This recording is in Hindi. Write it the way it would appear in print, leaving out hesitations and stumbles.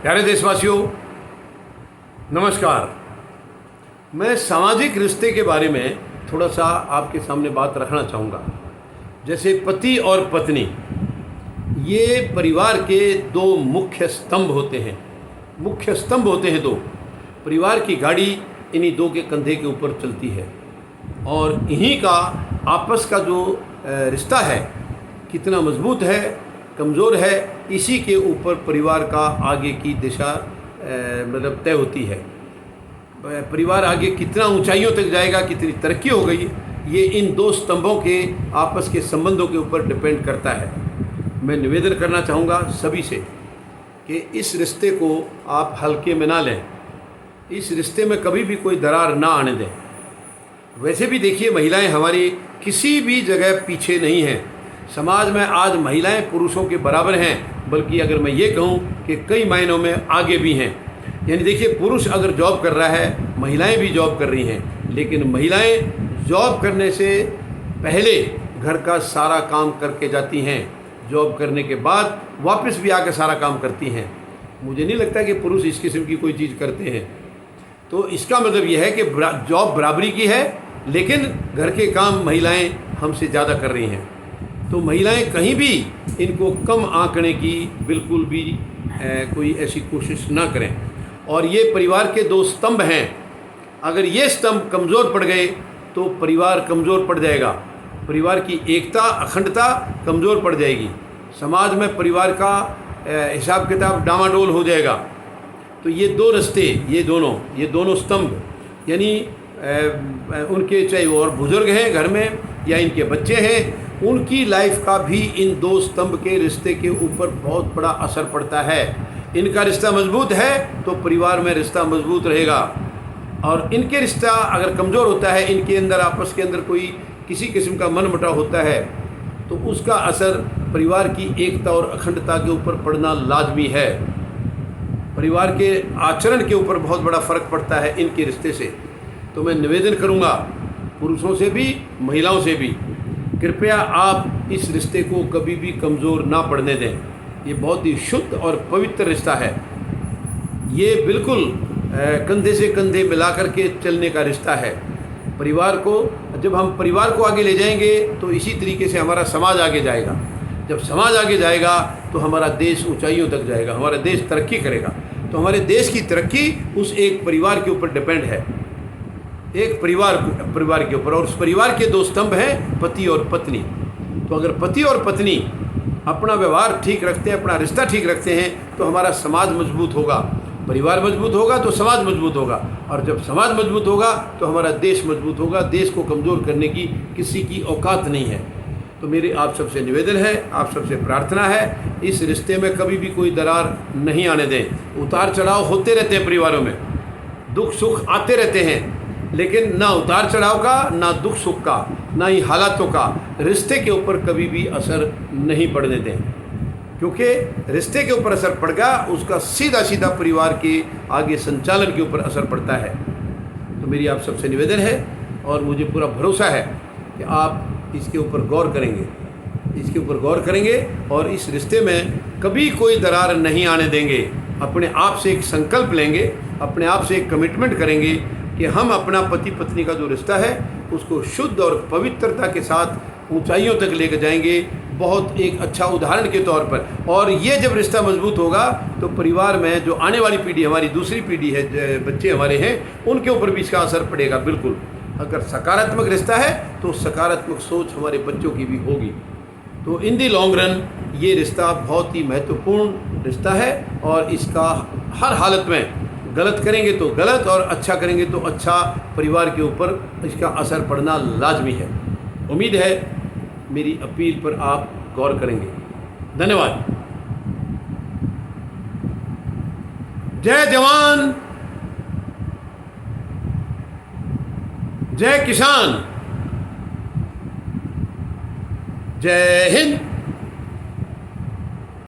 प्यारे देशवासियों, नमस्कार। मैं सामाजिक रिश्ते के बारे में थोड़ा सा आपके सामने बात रखना चाहूँगा। जैसे पति और पत्नी, ये परिवार के दो मुख्य स्तंभ होते हैं। दो। परिवार की गाड़ी इन्हीं दो के कंधे के ऊपर चलती है और इन्हीं का आपस का जो रिश्ता है कितना मजबूत है, कमज़ोर है, इसी के ऊपर परिवार का आगे की दिशा मतलब तय होती है। परिवार आगे कितना ऊंचाइयों तक जाएगा, कितनी तरक्की हो गई, ये इन दो स्तंभों के आपस के संबंधों के ऊपर डिपेंड करता है। मैं निवेदन करना चाहूँगा सभी से कि इस रिश्ते को आप हल्के में ना लें, इस रिश्ते में कभी भी कोई दरार ना आने दें। वैसे भी देखिए, महिलाएं हमारी किसी भी जगह पीछे नहीं हैं। समाज में आज महिलाएं पुरुषों के बराबर हैं, बल्कि अगर मैं ये कहूँ कि कई मायनों में आगे भी हैं। यानी देखिए, पुरुष अगर जॉब कर रहा है, महिलाएं भी जॉब कर रही हैं, लेकिन महिलाएं जॉब करने से पहले घर का सारा काम करके जाती हैं, जॉब करने के बाद वापस भी आकर सारा काम करती हैं। मुझे नहीं लगता कि पुरुष इस किस्म की कोई चीज़ करते हैं। तो इसका मतलब यह है कि जॉब बराबरी की है, लेकिन घर के काम महिलाएं हमसे ज़्यादा कर रही हैं। तो महिलाएं कहीं भी इनको कम आंकने की बिल्कुल भी कोई ऐसी कोशिश ना करें। और ये परिवार के दो स्तंभ हैं। अगर ये स्तंभ कमज़ोर पड़ गए तो परिवार कमज़ोर पड़ जाएगा, परिवार की एकता, अखंडता कमज़ोर पड़ जाएगी, समाज में परिवार का हिसाब किताब डामाडोल हो जाएगा। तो ये दो रिश्ते, ये दोनों स्तंभ, यानी उनके चाहे वो और बुज़ुर्ग हैं घर में या इनके बच्चे हैं, उनकी लाइफ का भी इन दो स्तंभ के रिश्ते के ऊपर बहुत बड़ा असर पड़ता है। इनका रिश्ता मजबूत है तो परिवार में रिश्ता मजबूत रहेगा, और इनके रिश्ता अगर कमज़ोर होता है, इनके अंदर आपस के अंदर कोई किसी किस्म का मनमुटाव होता है, तो उसका असर परिवार की एकता और अखंडता के ऊपर पड़ना लाजमी है। परिवार के आचरण के ऊपर बहुत बड़ा फ़र्क पड़ता है इनके रिश्ते से। तो मैं निवेदन करूँगा पुरुषों से भी, महिलाओं से भी, कृपया आप इस रिश्ते को कभी भी कमज़ोर ना पड़ने दें। ये बहुत ही शुद्ध और पवित्र रिश्ता है। ये बिल्कुल कंधे से कंधे मिला कर के चलने का रिश्ता है। जब हम परिवार को आगे ले जाएंगे तो इसी तरीके से हमारा समाज आगे जाएगा। जब समाज आगे जाएगा तो हमारा देश ऊंचाइयों तक जाएगा, हमारा देश तरक्की करेगा। तो हमारे देश की तरक्की उस एक परिवार के ऊपर डिपेंड है, एक परिवार के ऊपर। और उस परिवार के दो स्तंभ हैं पति और पत्नी। तो अगर पति और पत्नी अपना व्यवहार ठीक रखते हैं, अपना रिश्ता ठीक रखते हैं, तो हमारा समाज मजबूत होगा, परिवार मजबूत होगा तो समाज मजबूत होगा, और जब समाज मजबूत होगा तो हमारा देश मजबूत होगा। देश को कमज़ोर करने की किसी की औकात नहीं है। तो मेरी आप सबसे निवेदन है, आप सबसे प्रार्थना है, इस रिश्ते में कभी भी कोई दरार नहीं आने दें। उतार चढ़ाव होते रहते हैं परिवारों में, दुख सुख आते रहते हैं, लेकिन ना उतार चढ़ाव का, ना दुख सुख का, ना ही हालातों का रिश्ते के ऊपर कभी भी असर नहीं पड़ने दें। क्योंकि रिश्ते के ऊपर असर पड़ गया, उसका सीधा सीधा परिवार के आगे संचालन के ऊपर असर पड़ता है। तो मेरी आप सबसे निवेदन है, और मुझे पूरा भरोसा है कि आप इसके ऊपर गौर करेंगे और इस रिश्ते में कभी कोई दरार नहीं आने देंगे। अपने आप से एक संकल्प लेंगे, अपने आप से एक कमिटमेंट करेंगे कि हम अपना पति पत्नी का जो रिश्ता है उसको शुद्ध और पवित्रता के साथ ऊंचाइयों तक लेकर जाएंगे, बहुत एक अच्छा उदाहरण के तौर पर। और ये जब रिश्ता मजबूत होगा तो परिवार में जो आने वाली पीढ़ी, हमारी दूसरी पीढ़ी है, बच्चे हमारे हैं, उनके ऊपर भी इसका असर पड़ेगा। बिल्कुल, अगर सकारात्मक रिश्ता है तो सकारात्मक सोच हमारे बच्चों की भी होगी। तो इन दी लॉन्ग रन ये रिश्ता बहुत ही महत्वपूर्ण रिश्ता है, और इसका हर हालत में गलत करेंगे तो गलत और अच्छा करेंगे तो अच्छा, परिवार के ऊपर इसका असर पड़ना लाजमी है। उम्मीद है मेरी अपील पर आप गौर करेंगे। धन्यवाद। जय जवान, जय किसान, जय हिंद।